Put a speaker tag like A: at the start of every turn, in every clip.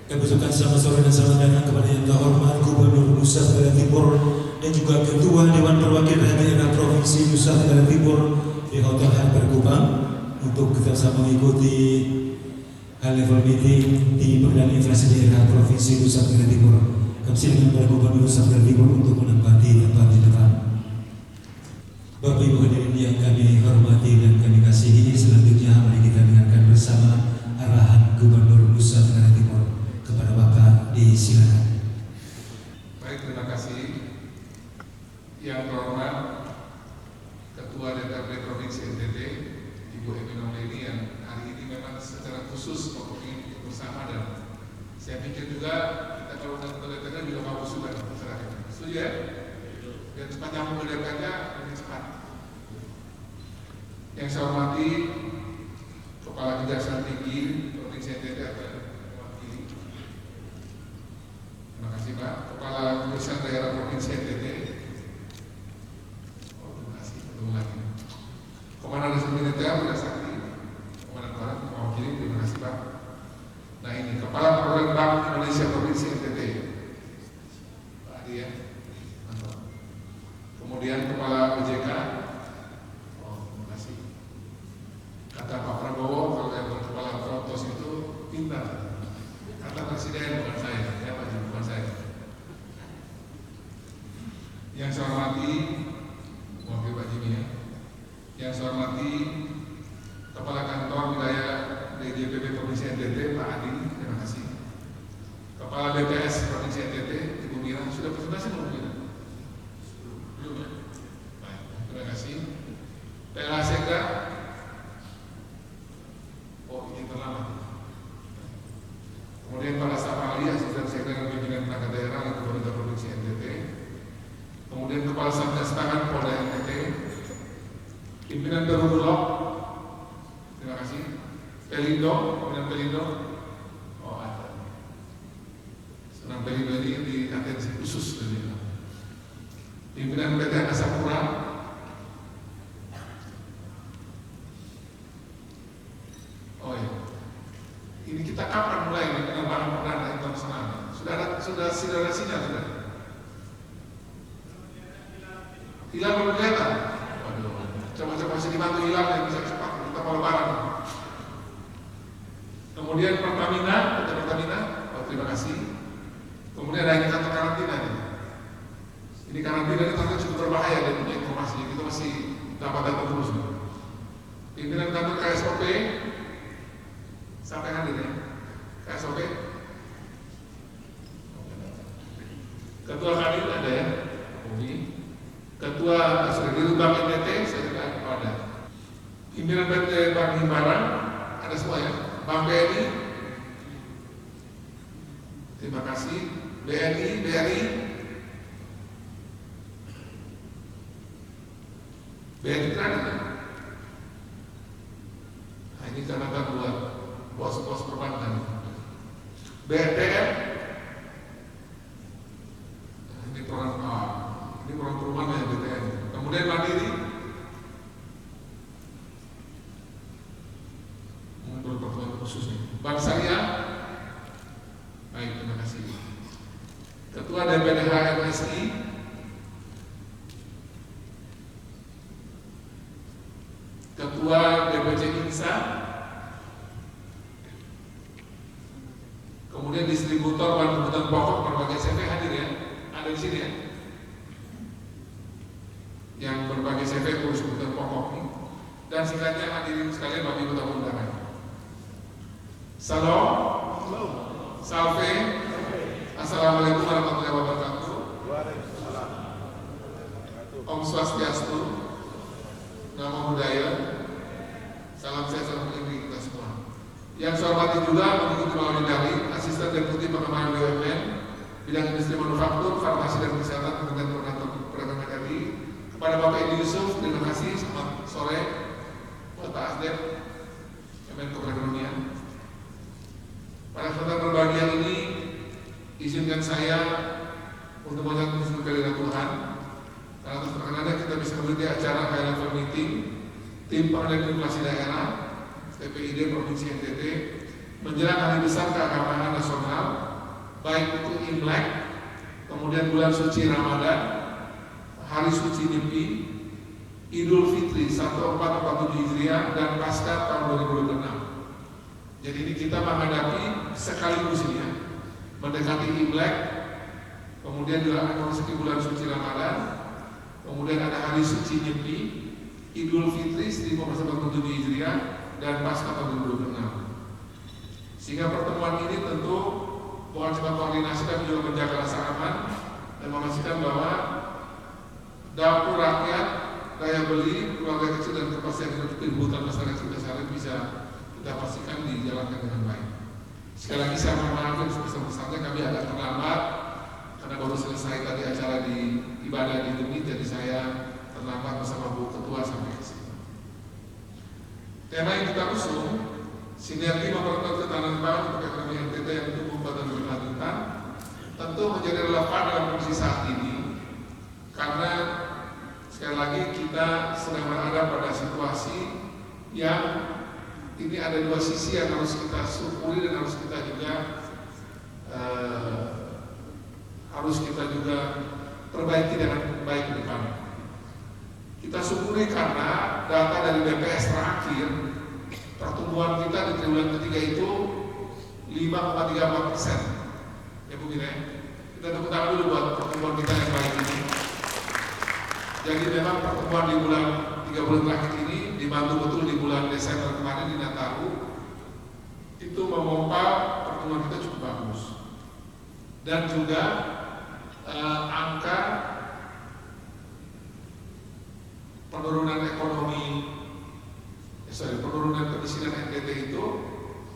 A: Kami ucapkan selamat sore dan selamat datang kepada yang terhormat Gubernur Nusa Tenggara Timur dan juga Ketua Dewan Perwakilan Daerah Provinsi Nusa Tenggara Timur di Hotel Harper Kupang untuk kita sama mengikuti high level meeting di Pengadilan Inflasi Daerah Provinsi Nusa Tenggara Timur. Kami silakan kepada Gubernur Nusa Tenggara Timur untuk menempati tempat di depan. Bapak Ibu hadirin yang kami hormati dan kami kasihi, selanjutnya mari kita dengarkan bersama arahan Gubernur Nusa Tenggara Timur. Kepada Bapak disilakan.
B: Baik, terima kasih. Yang terhormat Ketua DPRD Provinsi NTT, Ibu Emin Mauleni, yang hari ini memang secara khusus ini bersama, dan saya pikir juga kita kalau Ketua DPRD juga mau usul dan masyarakat. Setuju ya? Biar cepat nyambung ke DPRD lebih cepat. Yang saya hormati Kepala Kejaksaan Tinggi Provinsi NTT atau mewakili. Terima kasih Pak. Kepala Kejaksaan Daerah Provinsi NTT. Terima kasih. Ketemu lagi. Komandan Resort Militer Bunda Sakti, Komandan Barat, mewakili. Terima kasih Pak. Nah ini Kepala Program Bank Indonesia Provinsi NTT. Pak Adi ya. Mantap. Kemudian Kepala OJK. Terima kasih. Kata Pak Prabowo, kalau yang Kepala Protos itu pintar. Kata Presiden, bukan saya. Ya Pak, bukan saya. Yang saya hormati, wakil Pak Jimmy ya. Yang saya hormati Kepala Kantor Wilayah DJPB Provinsi NTT, Pak Adi, terima kasih. Kepala BPS Provinsi NTT, Ibu Mira, sudah presentasi belum Mira? Belum ya? Baik, terima kasih. PLH Sekda. Oh, ini terlambat. Kemudian para staf ahli, asisten sekda dan pimpinan tenaga daerah yang pemerintah Provinsi NTT. Kemudian Kepala Satgas Pangan Polda NTT. Pimpinan Perum Bulog. Terima kasih. Pelindo, pimpinan Pelindo. Oh ada. Senang Pelindo ini di atensi khusus dari pimpinan PT Angkasa Pura. Oh ya. Ini kita kapan mulai ini penerbangan perdana internasional? Sudah sinyal sudah. Hilang belum kelihatan. Waduh. Coba masih dibantu hilang dan bisa cepat kita mau lebaran. Kemudian Pertamina, oh, terima kasih. Kemudian ada indikator karantina nih. Ini karantina ini ternyata cukup berbahaya dan punya informasi. Kita masih dapat data terus. Pimpinan kantor KSOP sampai hadir ya. KSOP. Ketua Kadin ada ya. Ketua Dirut Bank NTT saya juga ada. Pimpinan PT Bank Himbara ada semua ya. Bank BNI. Terima kasih. BNI, BRI. BNI kan ada. Nah, ini karena buat bos-bos perbankan. BNPM. Ini program perumahan ya BTN. Kemudian Mandiri. Untuk pertemuan khusus nih. Bank Syariah. Baik, terima kasih. Ketua DPDH MSI. Ketua DPC INSA. Kemudian distributor bahan kebutuhan pokok berbagai CV hadir ya, ada di sini ya. Yang berbagai CV kursus kebutuhan pokok nih. Dan singkatnya hadirin sekalian Bapak Ibu tamu undangan. Salam, salve, assalamualaikum warahmatullahi wabarakatuh. Om Swastiastu, Namo Buddhaya, salam sehat salam melindungi kita semua. Yang saya hormati juga mengikuti melalui daring Asisten Deputi Pengembangan BUMN Bidang Industri Manufaktur, Farmasi dan Kesehatan Kementerian Perdagangan RI. Kepada Bapak Edi Yusuf, terima kasih. Selamat sore buat Pak Asdep, Kemenko Perekonomian. Pada kesempatan berbahagia ini, izinkan saya untuk mengucapkan kepada Tuhan. Karena atas perkenannya kita bisa mengikuti acara high level meeting tim pengendalian inflasi daerah TPID Provinsi NTT menjelang hari besar keagamaan nasional, baik itu Imlek, kemudian bulan suci Ramadan, hari suci Nyepi, Idul Fitri 1447 Hijriah, dan Paskah tahun 2026. Jadi ini kita menghadapi sekaligus ini ya, mendekati Imlek, kemudian juga memasuki bulan suci Ramadan, kemudian ada hari suci Nyepi, Idul Fitri 1447 Hijriah, dan Paskah tahun 2026. Sehingga pertemuan ini tentu bukan cuma koordinasi tapi juga menjaga rasa aman dan memastikan bahwa dapur rakyat, daya beli, keluarga kecil dan kepastian hidup kebutuhan masyarakat kita sehari bisa kita pastikan dijalankan dengan baik. Sekali lagi saya mohon maaf sebesar-besarnya kami agak terlambat karena baru selesai tadi acara di ibadah di Demi, jadi saya terlambat bersama Bu Ketua sampai ke sini. Tema yang kita usung, sinergi memperkuat ketahanan pangan untuk ekonomi NTT yang tumbuh dan berkelanjutan, tentu menjadi relevan dalam kondisi saat ini karena sekali lagi kita sedang berada pada situasi yang ini ada dua sisi yang harus kita syukuri dan harus kita juga perbaiki dengan baik ke depan. Kita syukuri karena data dari BPS terakhir pertumbuhan kita di triwulan ketiga itu 5,34%. Ya Bu Gina, kita tepuk tangan dulu buat pertumbuhan kita yang baik ini. Jadi memang pertumbuhan di bulan 3 bulan terakhir ini dibantu betul di bulan Desember kemarin di Nataru itu memompa pertumbuhan kita cukup bagus. Dan juga angka penurunan kemiskinan NTT itu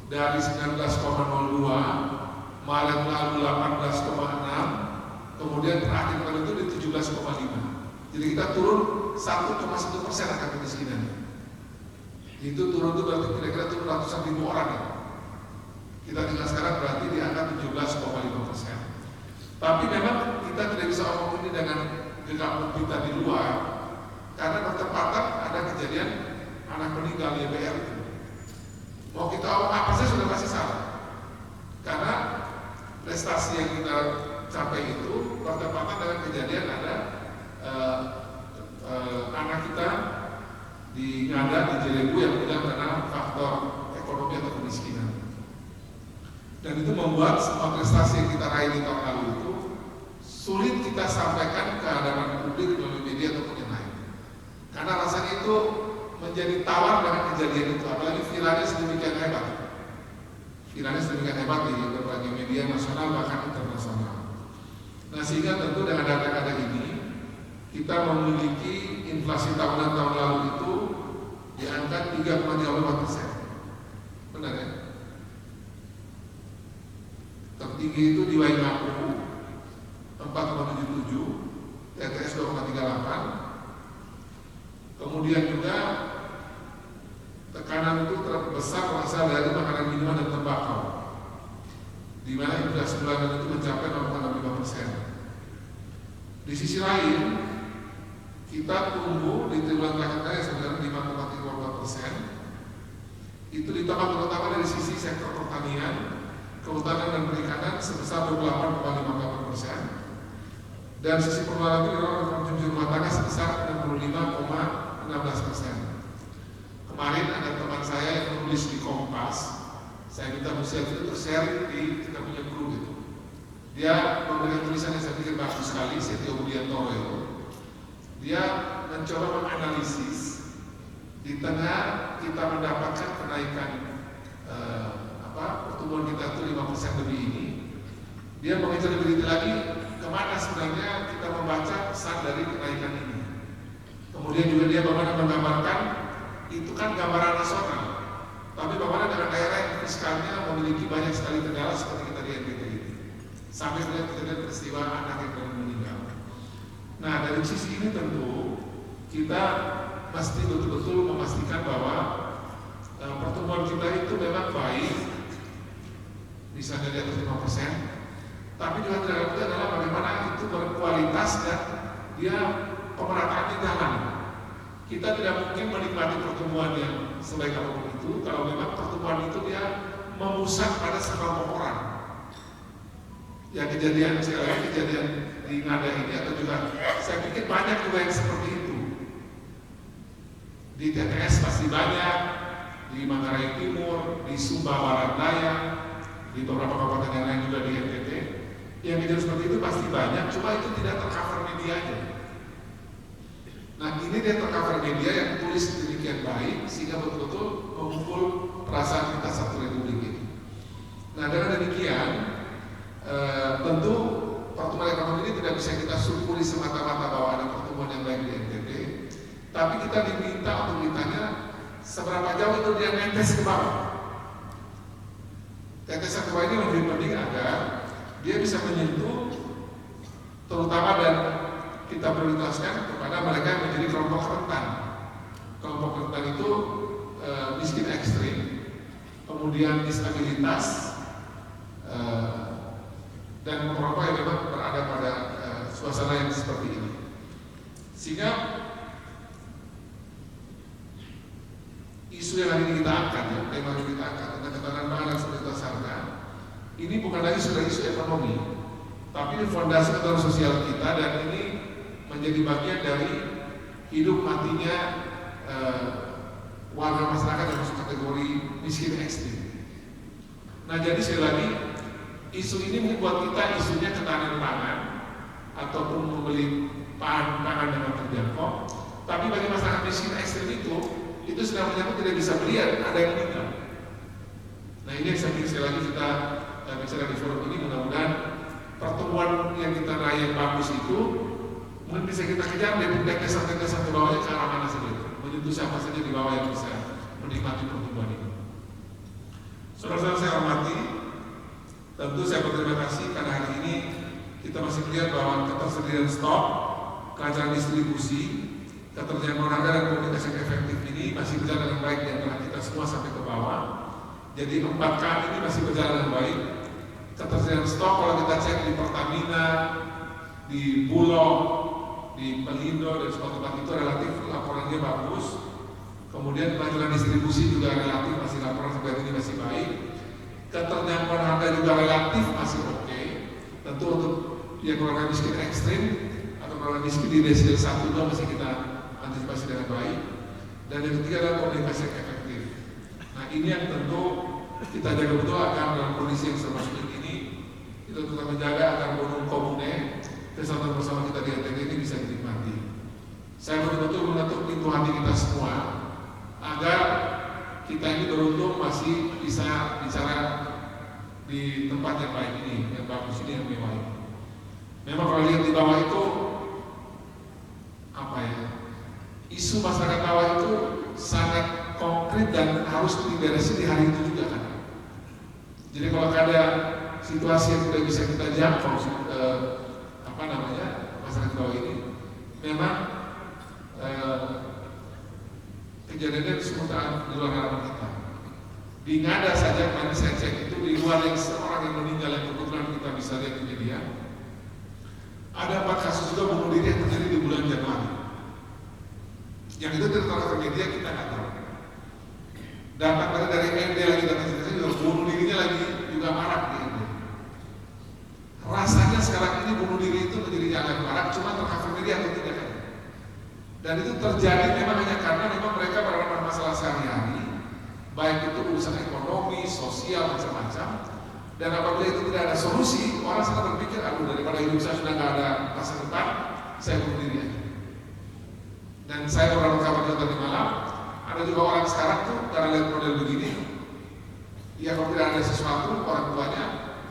B: dari 19,02 Maret lalu 18,6, kemudian terakhir kemarin itu di 17,5. Jadi kita turun 1,1% angka kemiskinan. Itu turun itu berarti kira-kira turun ratusan ribu orang ya. Kita tinggal sekarang berarti di angka 17,5%. Tapi memang kita tidak bisa omong ini dengan gegap kita di luar, karena bertepatan ada kejadian anak meninggal di YPR itu. Mau kita omong apa saja sudah pasti salah, karena prestasi yang kita capai itu bertepatan dengan kejadian ada anak kita di Ngada di Jelebu yang meninggal karena faktor ekonomi atau kemiskinan. Dan itu membuat semua prestasi yang kita raih di tahun lalu itu sulit kita sampaikan ke hadapan publik melalui media ataupun yang lain. Karena rasanya itu menjadi tawar dengan kejadian itu, apalagi viralnya sedemikian hebat. Viralnya sedemikian hebat di berbagai media nasional bahkan internasional. Nah sehingga tentu dengan data-data ini kita memiliki inflasi tahunan tahun lalu itu di angka 3,35%. Benar ya? Tertinggi itu di Waingapu 4,77, TTS 2,38. Kemudian juga tekanan itu terbesar berasal dari makanan minuman dan tembakau, di mana inflasi bulanan itu mencapai 0,5%. Di sisi lain, kita tumbuh di triwulan terakhir sebenarnya 5,34%. Itu ditambah terutama dari sisi sektor pertanian, kehutanan dan perikanan sebesar 28,58%. Dan sisi pengeluaran itu dilakukan konsumsi rumah tangga sebesar 65,16%. Kemarin ada teman saya yang menulis di Kompas, saya minta Musia itu share di kita punya grup itu. Dia memberikan tulisan yang saya pikir bagus sekali, Setio Budiantoro itu. Dia mencoba menganalisis di tengah kita mendapatkan kenaikan pertumbuhan kita itu 5% lebih ini. Dia mengejar lebih detail lagi kemana sebenarnya kita membaca pesan dari kenaikan ini. Kemudian juga dia bagaimana menggambarkan itu kan gambaran nasional, tapi bagaimana dengan daerah yang fiskalnya memiliki banyak sekali kendala seperti kita di NTT ini, sampai terjadi peristiwa anak yang meninggal. Nah dari sisi ini tentu kita mesti betul-betul memastikan bahwa pertumbuhan kita itu memang baik, bisa di atas 5%, tapi juga tidak lupa adalah bagaimana itu berkualitas dan dia pemerataannya jalan. Kita tidak mungkin menikmati pertumbuhan yang sebaik apapun itu kalau memang pertumbuhan itu dia memusat pada sekelompok orang. Ya kejadian di Ngada ini atau juga saya pikir banyak juga yang seperti itu. Di TTS pasti banyak, di Manggarai Timur, di Sumba Barat Daya, di beberapa kabupaten yang lain juga di NTT. Yang kejadian seperti itu pasti banyak, cuma itu tidak tercover medianya. Nah ini dia tercover media yang tulis demikian baik sehingga betul-betul memukul perasaan kita satu republik ini. Nah dengan demikian tentu pertumbuhan ekonomi ini tidak bisa kita syukuri semata-mata bahwa ada pertumbuhan yang baik di NTT, tapi kita diminta untuk ditanya seberapa jauh itu dia netes ke bawah. Tetesan ke bawah ini lebih penting agar dia bisa menyentuh terutama dan kita prioritaskan kepada mereka yang menjadi kelompok rentan. Kelompok rentan itu miskin ekstrim, kemudian disabilitas, dan kelompok yang memang berada pada suasana yang seperti ini. Sehingga isu yang hari ini kita angkat, ya, tema yang kita angkat tentang ketahanan pangan dan stabilitas harga, ini bukan lagi sudah isu ekonomi, tapi ini fondasi ketahanan sosial kita dan ini menjadi bagian dari hidup matinya warga masyarakat yang masuk kategori miskin ekstrim. Nah jadi sekali lagi isu ini membuat kita isunya ketahanan pangan ataupun membeli pangan dengan terjangkau, tapi bagi masyarakat miskin ekstrim itu sudah menyangkut tidak bisa beli, ada yang meninggal. Nah ini yang saya pikir sekali lagi kita bicara di forum ini, mudah-mudahan pertemuan yang kita raih yang bagus itu mungkin bisa kita kejar dari tetesan ke bawahnya ke arah mana saja, menyentuh siapa saja di bawah yang bisa menikmati pertumbuhan ini. Saudara-saudara saya hormati, tentu saya berterima kasih karena hari ini kita masih melihat bahwa ketersediaan stok, kelancaran distribusi, keterjangkauan harga dan komunikasi yang efektif ini masih berjalan dengan baik di antara kita semua sampai ke bawah. Jadi 4 kali ini masih berjalan dengan baik. Ketersediaan stok kalau kita cek di Pertamina, di Bulog, di Pelindo dan semua tempat itu relatif laporannya bagus. Kemudian kelancaran distribusi juga relatif masih laporan sampai ini masih baik. Keterjangkauan harga juga relatif masih oke. Tentu untuk yang keluarga miskin ekstrim atau keluarga miskin di desil 1 2 masih kita antisipasi dengan baik. Dan yang ketiga adalah komunikasi yang efektif. Nah ini yang tentu kita jaga betul agar dalam kondisi yang serba sulit ini kita tetap menjaga agar bonum komune kesatuan bersama kita di NTT ini bisa dinikmati. Saya betul-betul mengetuk pintu hati kita semua agar kita ini beruntung masih bisa bicara di tempat yang baik ini, yang bagus ini, yang mewah ini. Memang kalau lihat di bawah itu apa ya? Isu masyarakat bawah itu sangat konkret dan harus diberesin di hari itu juga kan. Jadi kalau ada situasi yang tidak bisa kita jangkau, masyarakat bawah ini, memang kejadiannya sementara di luar harapan kita. Di Ngada saja kemarin saya cek itu di luar yang seorang yang meninggal yang kebetulan kita bisa lihat di media, ada 4 kasus juga bunuh diri yang terjadi di bulan Januari. Yang itu tertolak ke media kita nggak tahu. Datang dari ND lagi datang sini juga bunuh dirinya lagi juga marak di ND. Rasanya sekarang ini bunuh diri itu menjadi jangan marak, cuma tercover media atau tidak kan? Dan itu terjadi memang hanya karena memang mereka berhadapan masalah sehari-hari, baik itu urusan ekonomi, sosial, macam-macam. Dan apabila itu tidak ada solusi, orang sangat berpikir, aduh daripada hidup saya sudah nggak ada masa depan, saya bunuh diri aja. Dan saya beberapa kabar juga tadi malam, ada juga orang sekarang tuh karena lihat model begini, ya kalau tidak ada sesuatu orang tuanya,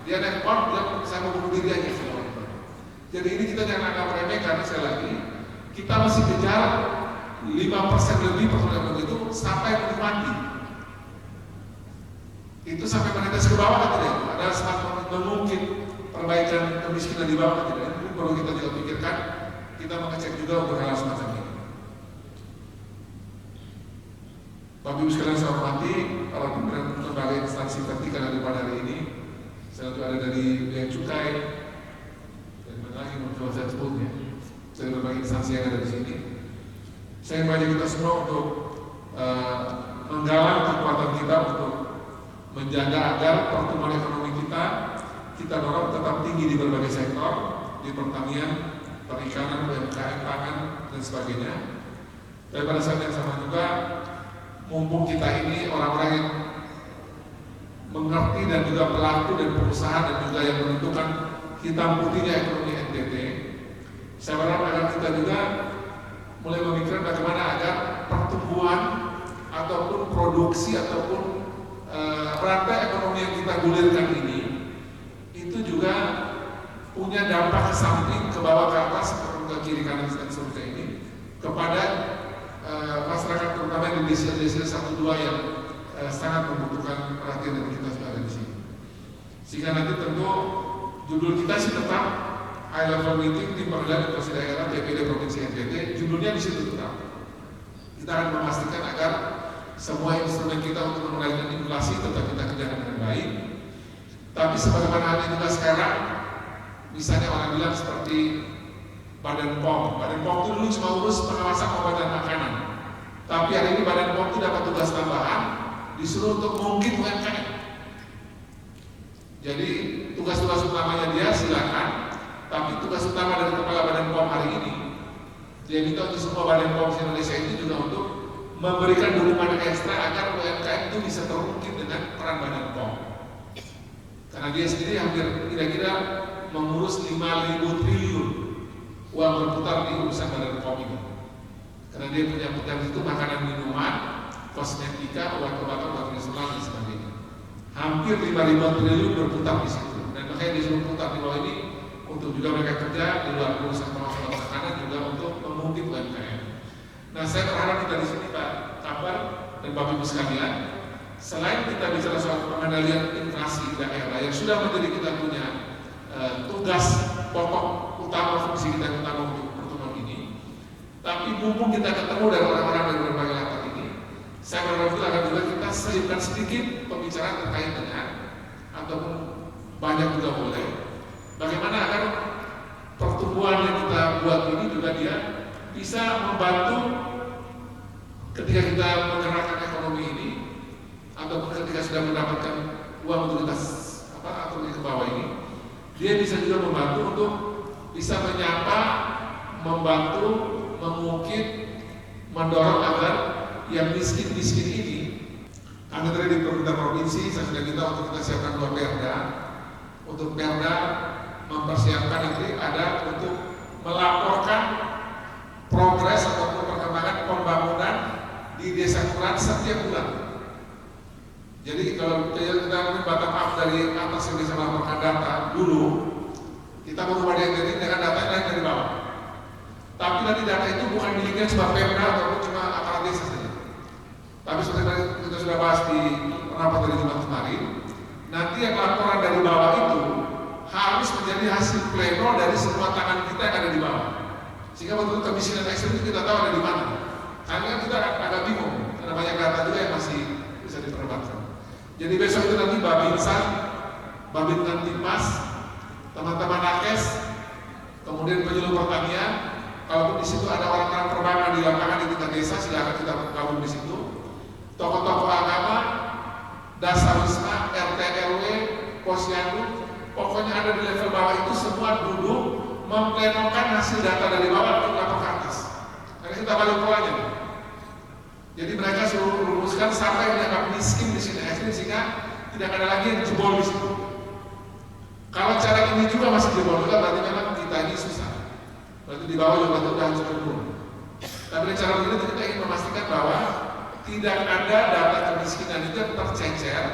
B: dia naik pon, dia saya mau bunuh diri aja. Jadi ini kita jangan anggap remeh karena sekali lagi kita masih kejar 5% lebih pertumbuhan itu sampai menikmati. Itu sampai menetes ke bawah kan tidak? Ada semakin mungkin perbaikan kemiskinan di bawah kan tidak? Itu perlu kita juga pikirkan. Kita mengecek juga untuk hal semacam ini. Bapak Ibu sekalian saya hormati para pimpinan lembaga instansi vertikal yang pada hari ini. Saya juga ada dari Bea Cukai, dari mana lagi mencoba saya sebutnya, dari berbagai instansi yang ada di sini. Saya mengajak kita semua untuk menggalang kekuatan kita untuk menjaga agar pertumbuhan ekonomi kita dorong tetap tinggi di berbagai sektor, di pertanian, perikanan, UMKM, pangan, dan sebagainya. Tapi pada saat yang sama juga, mumpung kita ini orang-orang yang mengerti dan juga pelaku dan pengusaha dan juga yang menentukan hitam putihnya ekonomi NTT, saya berharap agar kita juga mulai memikirkan bagaimana agar pertumbuhan ataupun produksi ataupun rantai ekonomi yang kita gulirkan ini itu juga punya dampak ke samping, ke bawah, ke atas, ke kiri, kanan, dan seterusnya ini kepada masyarakat terutama di desa-desa 1-2 yang sangat membutuhkan perhatian dari kita sudah ada di sini. Sehingga nanti tentu judul kita sih tetap high level meeting tim pengendalian inflasi daerah DPD Provinsi NTT, judulnya di situ tetap. Kita akan memastikan agar semua instrumen kita untuk mengendalikan inflasi tetap kita kerjakan dengan baik. Tapi sebagaimana halnya juga sekarang, misalnya orang bilang seperti Badan POM. Badan POM itu dulu cuma urus pengawasan obat dan makanan. Tapi hari ini Badan POM itu dapat tugas tambahan, disuruh untuk mungkin UMKM. Jadi tugas-tugas utamanya dia silakan, tapi tugas utama dari Kepala Badan POM hari ini, dia minta untuk semua Badan POM Indonesia itu juga untuk memberikan dukungan ekstra agar UMKM itu bisa terungkit dengan peran Badan POM. Karena dia sendiri hampir kira-kira mengurus 5.000 triliun uang berputar di urusan Badan POM ini. Karena dia punya putar itu makanan, minuman, kosmetika, obat-obatan, obat nasional dan sebagainya. Hampir 5.000 triliun berputar di situ. Dan makanya disuruh putar di bawah ini untuk juga mereka kerja di luar urusan pengawasan makanan juga untuk mengungkit UMKM. Nah, saya berharap kita di sini Pak Kabar dan Bapak Ibu sekalian, selain kita bicara soal pengendalian inflasi daerah yang sudah menjadi kita punya tugas pokok utama, fungsi kita yang utama untuk pertemuan ini, tapi mumpung kita ketemu dari orang-orang dari berbagai latar ini, saya berharap akan juga kita selipkan sedikit pembicaraan terkait dengan ataupun banyak juga boleh bagaimana agar pertumbuhan yang kita buat ini juga dia bisa membantu ketika kita menggerakkan ekonomi ini ataupun ketika sudah mendapatkan uang untuk kita atur ke bawah ini, dia bisa juga membantu untuk bisa menyapa, membantu, mengungkit, mendorong agar yang miskin-miskin ini. Kami tadi di pemerintah provinsi, saya sudah minta untuk kita siapkan 2 perda. Untuk perda mempersiapkan nanti ada untuk melaporkan progres ataupun perkembangan pembangunan di desa kelurahan setiap bulan. Jadi kalau kita bottom up dari atas yang bisa melaporkan data dulu, kita merubah data ini dengan data yang lain dari bawah. Tapi nanti data itu bukan miliknya cuma Pemda ataupun cuma aparat desa saja. Tapi seperti kita sudah bahas di rapat dari Jumat kemarin, nanti yang laporan dari bawah itu harus menjadi hasil pleno dari semua tangan kita yang ada di bawah. Sehingga betul kemiskinan ekstrim itu kita tahu ada di mana. Karena kita agak bingung, karena banyak data juga yang masih bisa diperdebatkan. Jadi besok itu nanti Babinsan, Babin Kantimas, teman-teman nakes, kemudian penyuluh pertanian, kalaupun di situ ada orang-orang perbankan di lapangan di tingkat desa, silakan kita gabung di situ. Tokoh-tokoh agama, dasar wisma, RT RW, posyandu, pokoknya ada di level bawah itu semua duduk memplenokan hasil data dari bawah untuk lapor ke atas. Karena kita balik polanya. Jadi mereka suruh rumuskan siapa yang dianggap miskin di sini ekstrim sehingga tidak ada lagi yang jebol di situ. Kalau cara ini juga masih jebol juga berarti memang kita ini susah. Berarti di bawah juga sudah hancur dulu. Tapi dengan cara begini kita ingin memastikan bahwa tidak ada data kemiskinan itu yang tercecer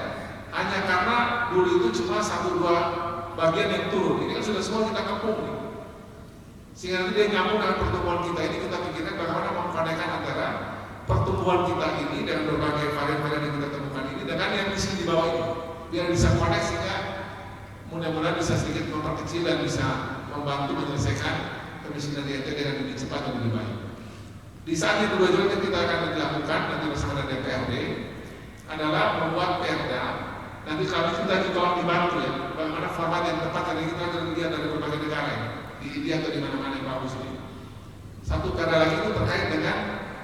B: hanya karena dulu itu cuma 1-2 bagian yang turun. Ini kan sudah semua kita kepung nih. Sehingga nanti dia nyambung dengan pertumbuhan kita ini, kita pikirkan bagaimana mengkonekan antara pertumbuhan kita ini dengan berbagai varian-varian yang kita temukan ini dengan yang miskin di bawah ini, biar bisa koneksi sehingga mudah-mudahan bisa sedikit memperkecil dan bisa membantu menyelesaikan kemiskinan di NTT dengan lebih cepat dan lebih baik. Di saat yang kedua juga kita akan dilakukan nanti bersama dengan DPRD adalah membuat perda. Nanti kami kita tolong dibantu ya, bagaimana format yang tepat karena kita akan lihat dari berbagai negara ya, di India atau di mana-mana yang bagus ini. Satu perda lagi itu terkait dengan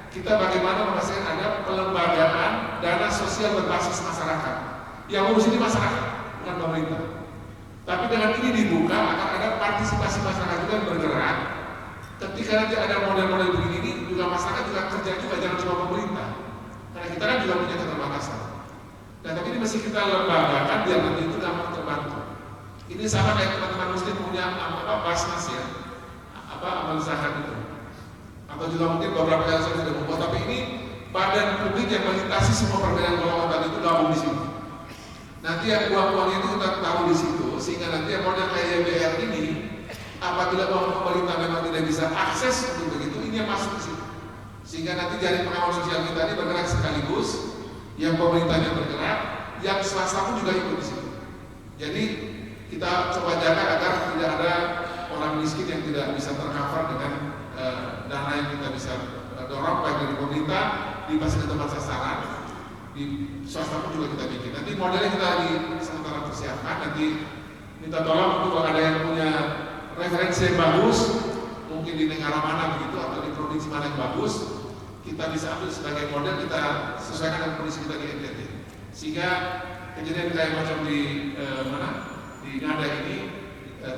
B: kita bagaimana memastikan ada pelembagaan dana sosial berbasis masyarakat Yang urus ini masyarakat, bukan pemerintah. Tapi dengan ini dibuka akan ada partisipasi masyarakat juga yang bergerak. Ketika nanti ada model-model begini juga masyarakat juga kerja juga, jangan cuma pemerintah. Karena kita kan juga punya keterbatasan. Dan tapi ini mesti kita lembagakan biar nanti itu dapat terbantu. Ini sama kayak teman-teman muslim punya basnas ya, amal zakat itu. Atau juga mungkin beberapa yang saya sudah membuat, tapi ini badan publik yang melintasi semua perbedaan golongan tadi itu gabung di sini. Nanti yang uang-uangnya itu kita taruh di situ, sehingga nanti yang model kayak YBR ini, apabila uang pemerintah memang tidak bisa akses untuk begitu, ini yang masuk di situ. Sehingga nanti jaring pengawal sosial kita ini bergerak sekaligus, yang pemerintahnya bergerak, yang swasta pun juga ikut di situ. Jadi kita coba jaga agar tidak ada orang miskin yang tidak bisa tercover dengan dana yang kita bisa dorong baik dari pemerintah dikasih ke tempat sasaran, di swasta pun juga kita bikin. Nanti modelnya kita lagi sementara persiapkan, nanti minta tolong untuk ada yang punya referensi yang bagus, mungkin di negara mana begitu atau di provinsi mana yang bagus, kita bisa ambil sebagai model, kita sesuaikan dengan kondisi kita di NTT, sehingga kejadian kayak macam di di Ngada ini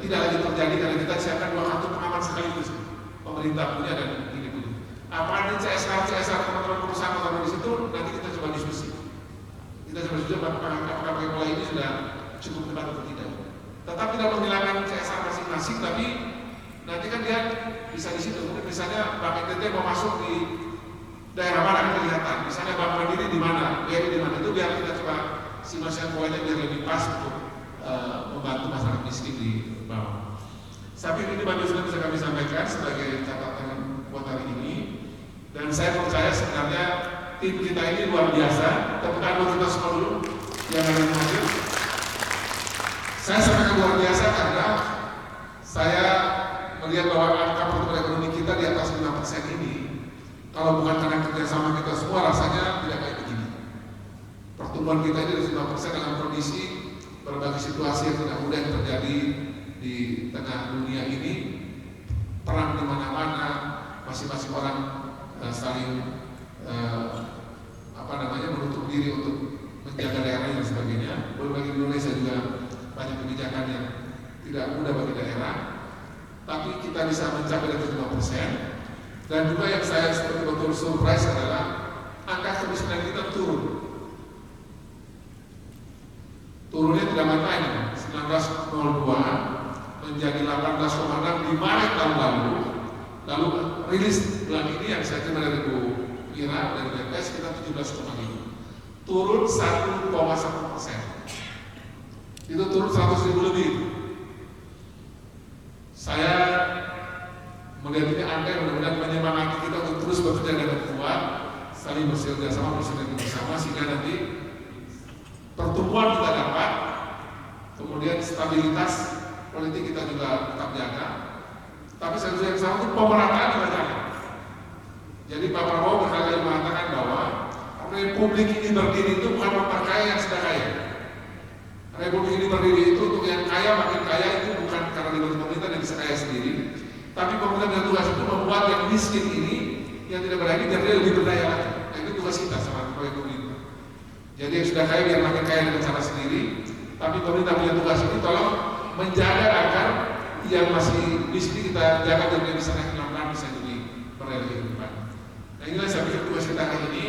B: tidak lagi terjadi karena kita siapkan 2 kartu pengaman sekaligus, pemerintah punya dan ini punya. Apa ada CSR teman-teman perusahaan atau di situ, nanti kita coba diskusi. Kita coba diskusi apakah pola ini sudah cukup tepat atau tidak. Tetap tidak menghilangkan CSR masing-masing, tapi nanti kan dia bisa di situ. Mungkin misalnya Bank NTT mau masuk di daerah mana kan kelihatan. Misalnya Bank Mandiri di mana, BRI di mana, itu biar kita coba simulasikan polanya biar lebih pas untuk membantu masyarakat miskin di bawah. Tapi ini Bapak sudah bisa kami sampaikan sebagai catatan buat hari ini. Dan saya percaya sebenarnya tim kita ini luar biasa. Tepuk tangan buat kita semua dulu yang ada yang hadir. Saya sampaikan luar biasa karena saya melihat bahwa angka pertumbuhan ekonomi kita di atas 5% ini, kalau bukan karena kerjasama kita semua, rasanya tidak kayak begini. Pertumbuhan kita ini di 5% dalam kondisi berbagai situasi yang tidak mudah yang terjadi di tengah dunia ini, perang di mana-mana, masing-masing orang saling menutup diri untuk menjaga daerahnya dan sebagainya. Bagi Indonesia juga banyak kebijakan yang tidak mudah bagi daerah, tapi kita bisa mencapai dari 5%. Dan juga yang saya betul-betul surprise adalah angka kemiskinan kita turun. Turunnya tidak main-main, 19,02 menjadi 18,6 di Maret tahun lalu. Lalu rilis bulan ini yang saya terima dari Bu Ira dari BPS kita 17,5, turun 1,1%. Itu turun 100.000 lebih. Saya melihat ini angka yang mudah-mudahan menyemangati kita untuk terus bekerja dengan kuat, saling bekerja sama bersama sehingga nanti pertumbuhan kita dapat, kemudian stabilitas politik kita juga tetap jaga. Tapi satu yang sama itu pemerataan juga jaga. Jadi Pak Prabowo berkali-kali mengatakan bahwa Republik ini berdiri itu bukan memperkaya yang sudah kaya. Republik ini berdiri itu untuk yang kaya makin kaya, itu bukan karena dibantu pemerintah dan bisa kaya sendiri, tapi pemerintah dan tugas itu membuat yang miskin ini, yang tidak berdaya biar dia lebih berdaya lagi. Nah, itu tugas kita sama proyek pemerintah. Jadi yang sudah kaya biar makin kaya dengan cara sendiri, tapi pemerintah punya tugas ini tolong menjaga agar yang masih miskin kita jaga dan dia bisa naik pelan-pelan, bisa jadi berdaya lebih depan. Nah, inilah saya pikir tugas kita hari ini.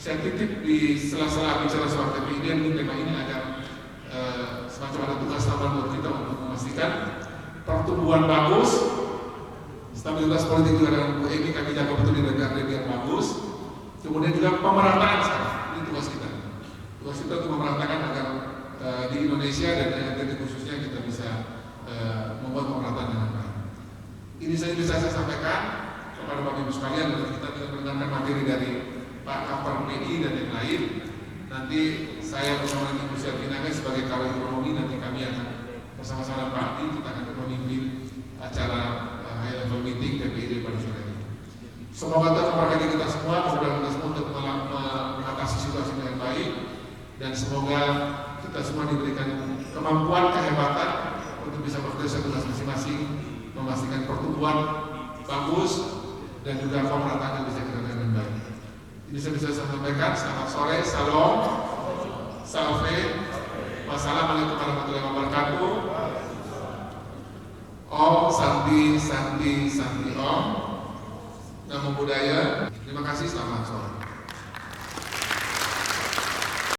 B: Saya titip di sela-sela bicara soal TPI dan tema ini agar semacam ada tugas tambahan buat kita untuk memastikan pertumbuhan bagus, stabilitas politik juga dengan Bu Emi kami jaga betul di DPRD biar bagus, kemudian juga pemerataan sekarang, ini tugas kita. Tugas kita untuk memeratakan agar di Indonesia dan NTT khususnya kita bisa membuat pemerataan dengan baik. Ini saya bisa saya sampaikan kepada Bapak Ibu sekalian, dan kita tidak mendengarkan materi dari Pak Kapal PI dan yang lain. Nanti saya bersama dengan Ibu Syarifina sebagai kawal ekonomi, nanti kami akan bersama-sama Pak Adi, kita akan memimpin acara high level meeting TPI pada sore ini. Semoga terberkati kita semua, mudah-mudahan kita semua untuk mengatasi situasi dengan baik, dan semoga kita semua diberikan kemampuan, kehebatan untuk bisa bekerja tugas masing-masing, memastikan pertumbuhan bagus dan juga pemerataan yang bisa kita lakukan dengan baik. Ini saya bisa sampaikan. Selamat sore, salam, salve. wabarakatuh. Om Santi Santi Santi Om. Namo Buddhaya. Terima kasih, selamat sore.